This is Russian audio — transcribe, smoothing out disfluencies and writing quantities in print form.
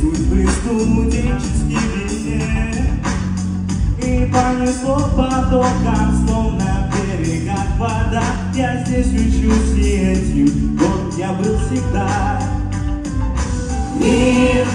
судьбы студенческий век. И понесло потоком, словно в берегах вода. Я здесь учусь и этим, вот я был всегда. Мир